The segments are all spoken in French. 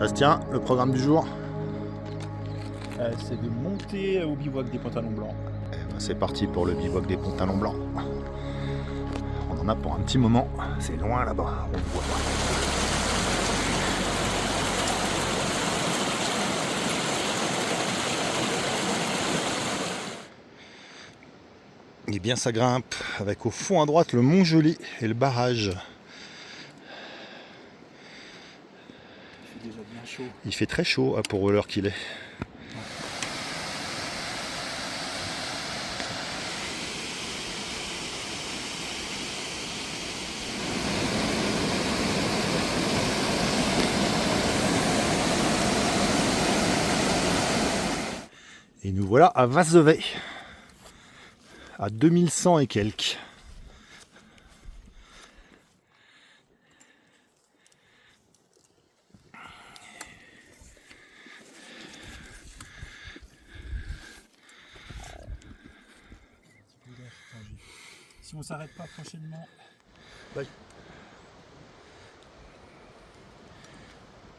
Bastien, le programme du jour? C'est de monter au bivouac des pantalons blancs. C'est parti pour le bivouac des pantalons blancs. On en a pour un petit moment. C'est loin là-bas, on le voit pas. Et bien ça grimpe, avec au fond à droite le Mont Joli et le barrage. Il fait déjà bien chaud. Il fait très chaud pour l'heure qu'il est. Et nous voilà à Vazevet, à 2100 et quelques. Si on s'arrête pas prochainement.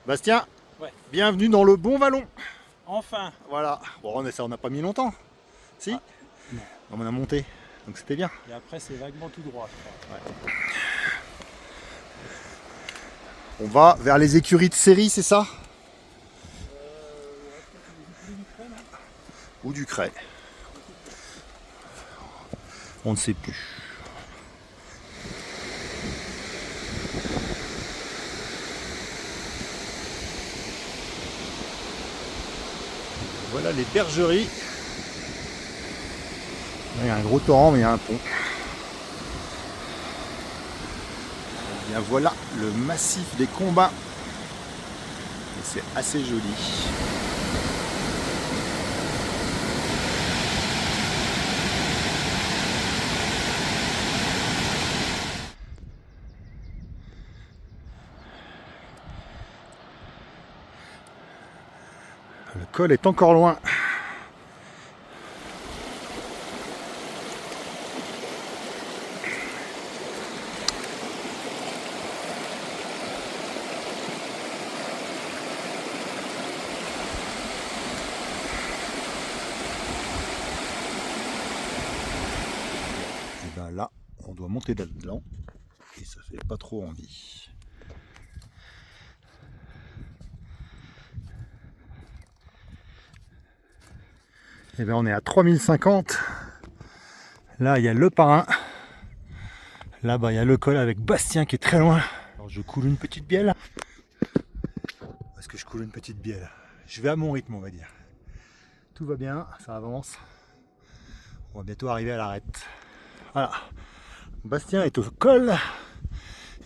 Bastien, Ouais. bienvenue dans le bon vallon. Enfin. Voilà, bon, ça on n'a pas mis longtemps. Si, non. On a monté, donc c'était bien. Et après c'est vaguement tout droit, je crois. Ouais. On va vers les écuries de série, c'est ça? Ou du cray. On ne sait plus. Voilà les bergeries. Là, il y a un gros torrent, mais il y a un pont. Et bien voilà le massif des Combats. Et c'est assez joli. Le col est encore loin. Et ben là, on doit monter là-dedans et ça fait pas trop envie. Et bien on est à 3050. Là il y a le parrain. Là-bas il y a le col avec Bastien qui est très loin. Alors je coule une petite bielle. Parce que je coule une petite bielle. Je vais à mon rythme on va dire. Tout va bien, ça avance. On va bientôt arriver à l'arête. Voilà. Bastien est au col.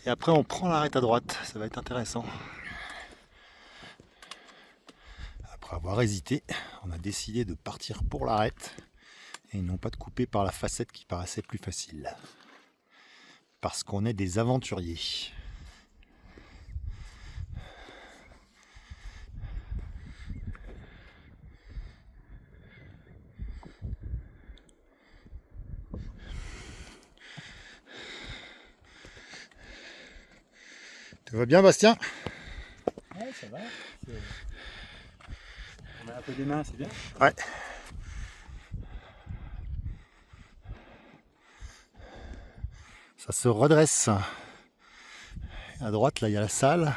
Et après on prend l'arête à droite. Ça va être intéressant. Après avoir hésité, on a décidé de partir pour l'arête et non pas de couper par la facette qui paraissait plus facile. Parce qu'on est des aventuriers. Tout va bien Bastien? Ouais, ça va. On a un peu des mains, c'est bien. Ouais. Ça se redresse. À droite, là, il y a la salle.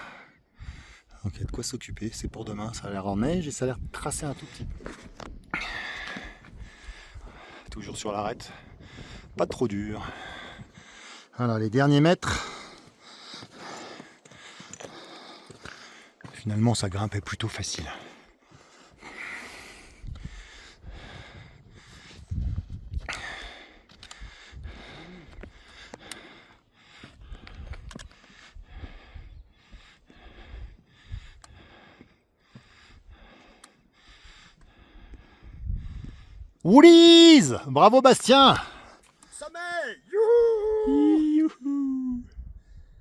Donc il y a de quoi s'occuper. C'est pour demain. Ça a l'air en neige et ça a l'air tracé un tout petit peu. Toujours sur l'arête. Pas trop dur. Alors les derniers mètres. Finalement, ça grimpe est plutôt facile. Woolies! Bravo Bastien! Sommet! Youhou! Youhou!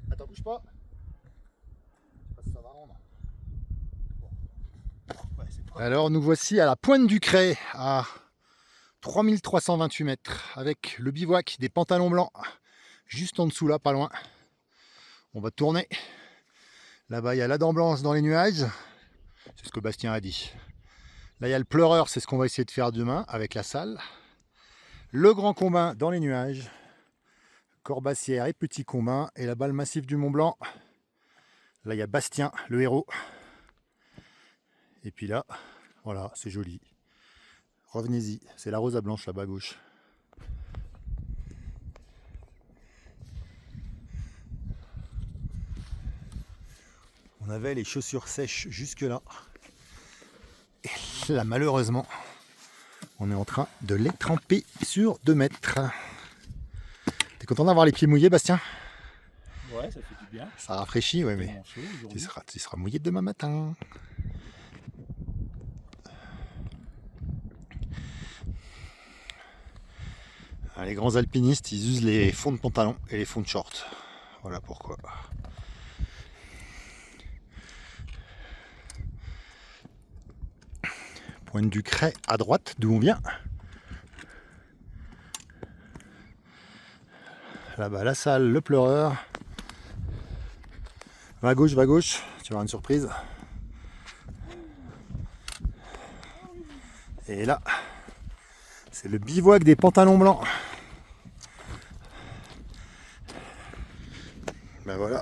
Attends, bouge pas. Je sais pas si ça va rendre. Bon. Ouais, c'est pas... Alors nous voici à la pointe du Cray, à 3328 mètres, avec le bivouac des pantalons blancs, juste en dessous là, pas loin. On va tourner. Là-bas, il y a la dent blanche dans les nuages. C'est ce que Bastien a dit. Là, il y a le pleureur, c'est ce qu'on va essayer de faire demain avec la salle. Le grand combin dans les nuages. Corbassière et petit combin. Et là-bas, le massif du Mont Blanc. Là, il y a Bastien, le héros. Et puis là, voilà, c'est joli. Revenez-y, c'est la Rosa Blanche là-bas à gauche. On avait les chaussures sèches jusque là. Et là, malheureusement, on est en train de les tremper sur 2 mètres. T'es content d'avoir les pieds mouillés, Bastien? Ouais, ça fait du bien. Ça rafraîchit, ouais, mais Tellement chaud aujourd'hui. tu seras mouillé demain matin. Ah, les grands alpinistes, ils usent les fonds de pantalon et les fonds de short. Voilà pourquoi. Pointe du Cret à droite, d'où on vient. Là-bas, la salle, le pleureur. Va à gauche, tu vas avoir une surprise. Et là, c'est le bivouac des pantalons blancs. Ben voilà.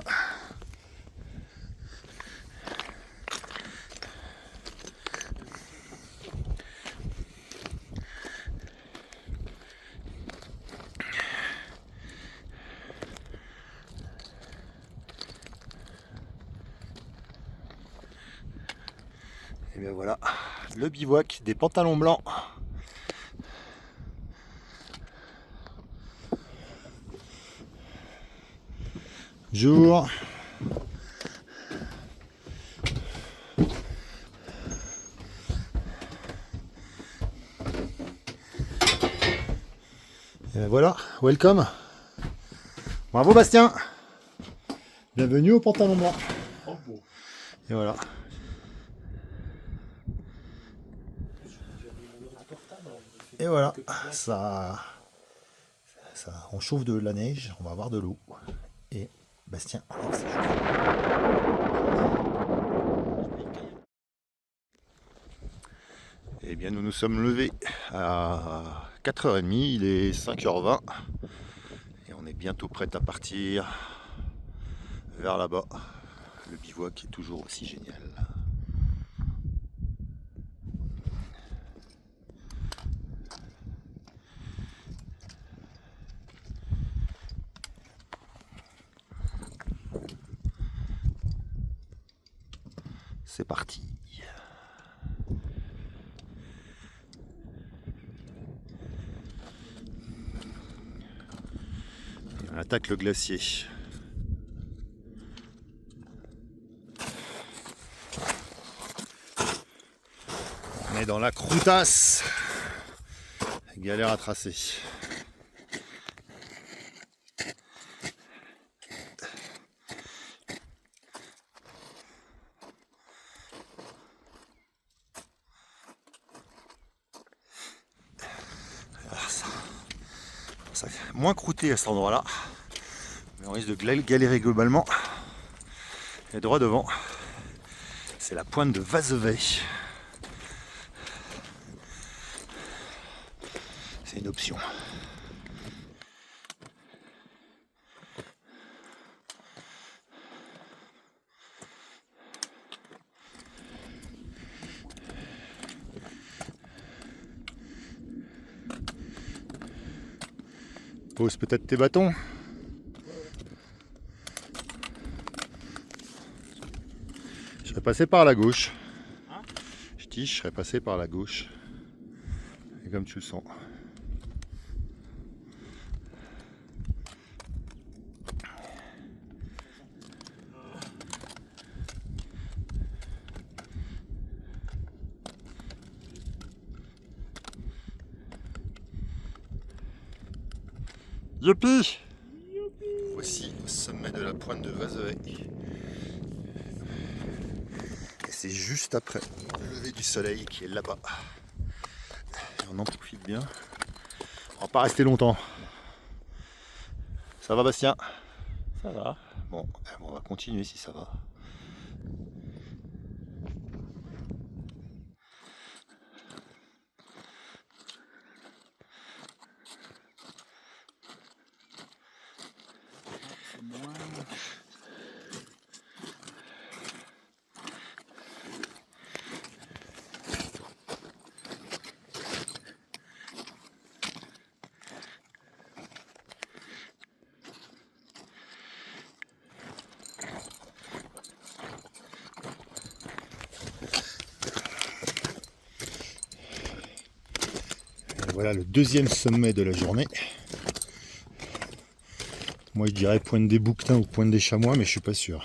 Et bien voilà, le bivouac des pantalons blancs. Jour. Et ben voilà, welcome. Bravo Bastien. Bienvenue au pantalon blanc. Et voilà. Et voilà, ça, on chauffe de la neige, on va avoir de l'eau. Et Bastien enlève ses chaussures. Eh bien, nous nous sommes levés à 4h30, il est 5h20. Et on est bientôt prêt à partir vers là-bas. Le bivouac est toujours aussi génial. C'est parti. Et on attaque le glacier. On est dans la croutasse. Galère à tracer. Ça fait moins croûté à cet endroit-là, mais on risque de galérer globalement. Et droit devant, c'est la pointe de Vazovey. C'est une option. Pose peut-être tes bâtons. Je serais passé par la gauche. Je dis, je serais passé par la gauche. Et comme tu le sens. Youpi! Voici au sommet de la pointe de Vazovey. Et c'est juste après le lever du soleil qui est là-bas. On en profite bien. On va pas rester longtemps. Ça va Bastien? Ça va. Bon, on va continuer si ça va. Voilà le deuxième sommet de la journée. Moi je dirais pointe des Bouquetins ou pointe des Chamois, mais je suis pas sûr.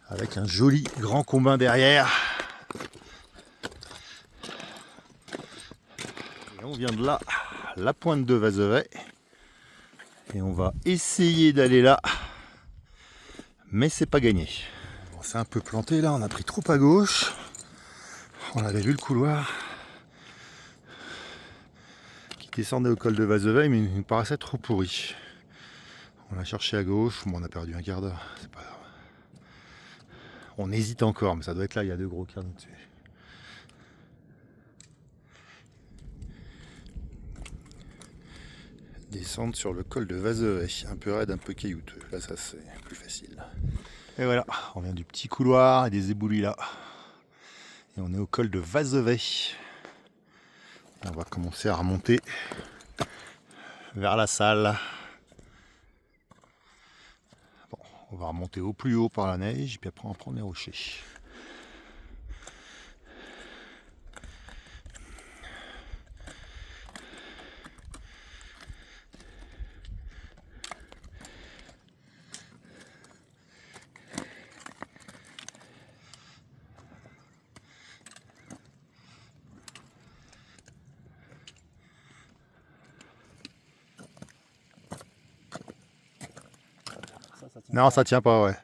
Avec un joli grand combin derrière. Et on vient de là, la pointe de Vazevet. Et on va essayer d'aller là. Mais c'est pas gagné. Bon, c'est un peu planté là, on a pris trop à gauche. On avait vu le couloir qui descendait au col de Vazevet, mais il nous paraissait trop pourri. On a cherché à gauche, bon, on a perdu un quart d'heure, c'est pas grave. On hésite encore, mais ça doit être là, il y a deux gros cairns dessus. Descendre sur le col de Vazevet, un peu raide, un peu caillouteux. Là, ça c'est plus facile. Et voilà, on vient du petit couloir et des éboulis là. Et on est au col de Vazevet. On va commencer à remonter vers la salle. Bon, on va remonter au plus haut par la neige, puis après on va prendre les rochers. Ça tient Non, pas. ça tient pas, ouais.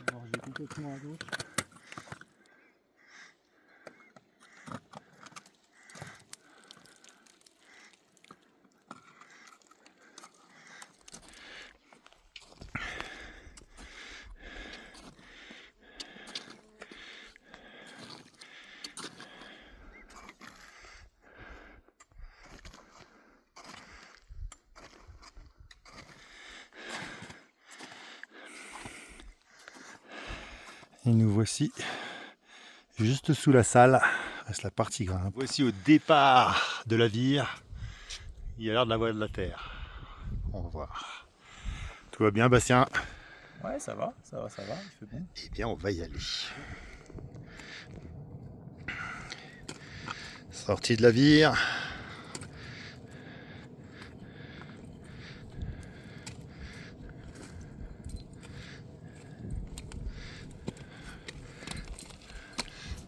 Alors, j'ai complètement à gauche. Et nous voici juste sous la salle, reste la partie grimpe. Voici au départ de la vire. Il y a l'air de la voie de la terre. On va voir. Tout va bien, Bastien? Ouais, ça va, il fait bon. Eh bien, on va y aller. Sortie de la vire.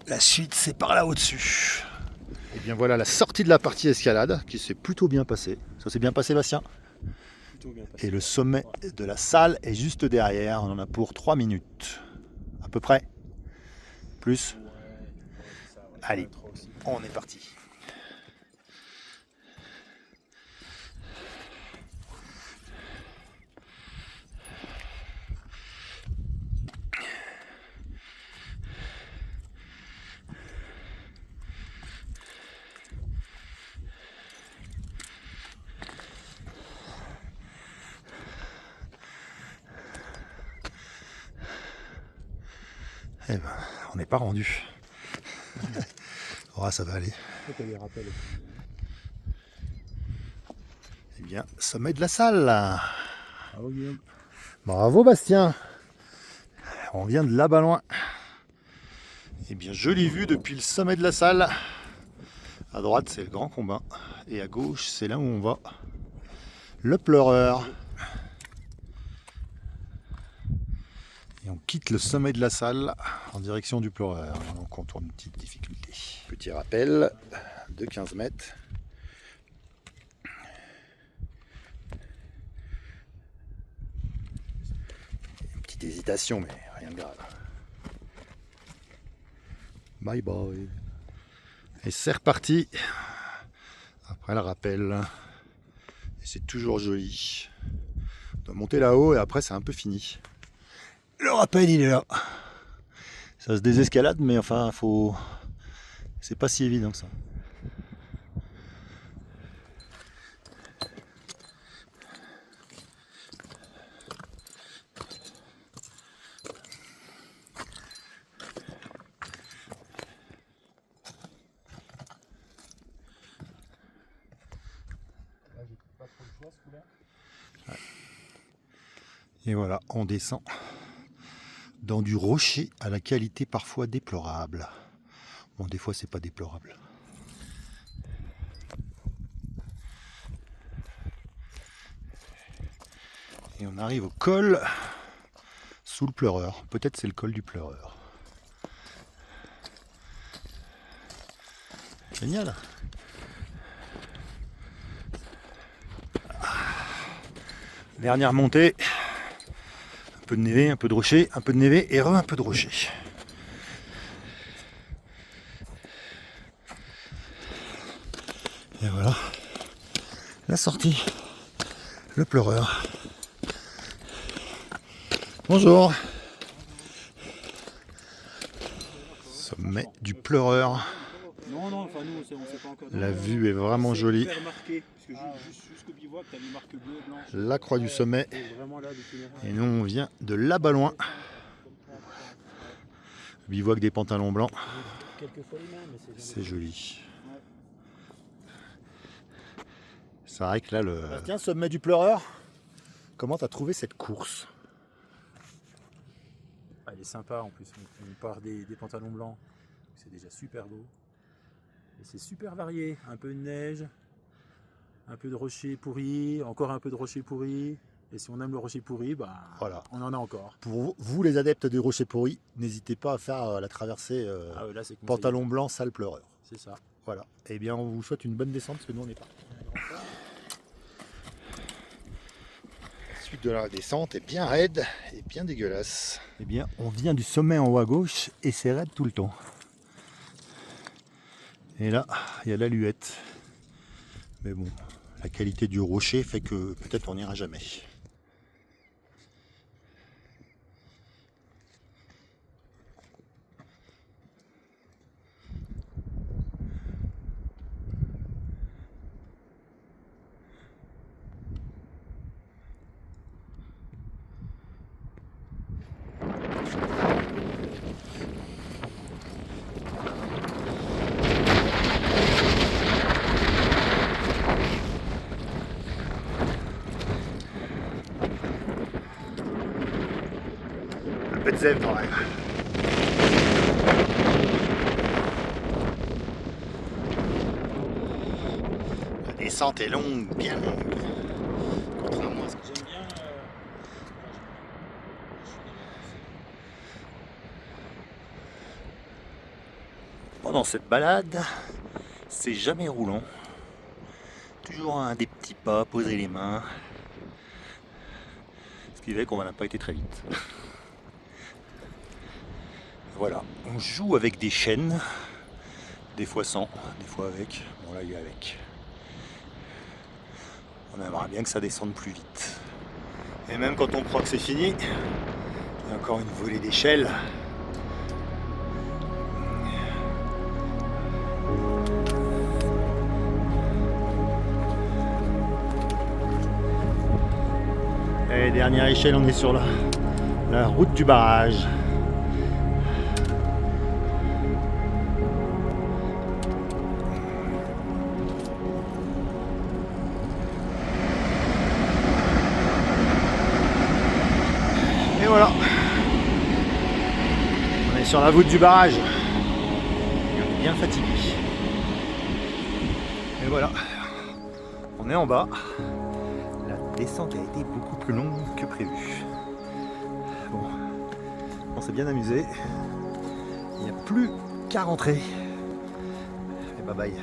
La suite, c'est par là au-dessus. Et bien voilà la sortie de la partie escalade qui s'est plutôt bien passée. Ça s'est bien passé, Bastien? Plutôt bien passé. Et le sommet de la salle est juste derrière. On en a pour 3 minutes. À peu près. Plus. Ouais, c'est ça, ouais. Allez, Pas trop aussi. on est parti. Eh ben, on n'est pas rendu. Oh, ça va aller. T'as les rappels. Eh bien, sommet de la salle. Bravo Guillaume. Bravo, Bastien. On vient de là-bas loin. Eh bien, jolie vue depuis le sommet de la salle. À droite, c'est le grand combin. Et à gauche, c'est là où on va. Le pleureur. Et on quitte le sommet de la salle en direction du pleureur. On contourne une petite difficulté. Petit rappel de 15 mètres. Une petite hésitation, mais rien de grave. Bye bye. Et c'est reparti. Après le rappel. Et c'est toujours joli. On doit monter là-haut et après c'est un peu fini. Le rappel, il est là. Ça se désescalade, mais enfin, faut. C'est pas si évident que ça. Là, j'ai pas trop le choix ce coup-là. Et voilà, on descend dans du rocher à la qualité parfois déplorable. Bon, des fois c'est pas déplorable. Et on arrive au col sous le Pleureur. Peut-être c'est le col du Pleureur. Génial. Dernière montée. Un peu de névé, un peu de rocher, un peu de névé et un peu de rocher. Et voilà. La sortie. Le Pleureur. Bonjour. Sommet du Pleureur. Non, non, enfin nous, on sait pas encore. La vue est vraiment jolie. Super marqué, parce que jusqu'au bivouac, t'as les marques bleues et blanches. La croix du sommet. Et vraiment là, Et nous, on vient de là-bas loin. Bivouac des pantalons blancs. quelquefois les mêmes, mais C'est joli. C'est vrai que là, le... Tiens, sommet du Pleureur. Comment t'as trouvé cette course? Elle est sympa en plus, on part des pantalons blancs, c'est déjà super beau. Et c'est super varié, un peu de neige, un peu de rocher pourri, encore un peu de rocher pourri. Et si on aime le rocher pourri, bah, voilà. On en a encore. Pour vous, les adeptes des rochers pourris, n'hésitez pas à faire la traversée Là, c'est pantalon blanc, sale Pleureur. C'est ça. Voilà. Eh bien, on vous souhaite une bonne descente parce que nous, on est parti. La suite de la descente est bien raide et bien dégueulasse. Eh bien, on vient du sommet en haut à gauche et c'est raide tout le temps. Et là, il y a l'aluette. Mais bon, la qualité du rocher fait que peut-être on n'ira jamais. Un peu de zèbre quand même. La descente est longue, bien longue. Contrairement à ce que J'aime bien. Pendant cette balade, c'est jamais roulant. Toujours des petits pas, poser les mains. Ce qui fait qu'on n'a pas été très vite. Voilà, on joue avec des chaînes, des fois sans, des fois avec. Bon là il est avec. On aimerait bien que ça descende plus vite. Et même quand on croit que c'est fini, il y a encore une volée d'échelles. Et dernière échelle, on est sur la route du barrage. Et voilà. On est sur la voûte du barrage. On est bien fatigué. Et voilà. On est en bas. La descente a été beaucoup plus longue que prévu. Bon, on s'est bien amusé. Il n'y a plus qu'à rentrer. Et bye bye.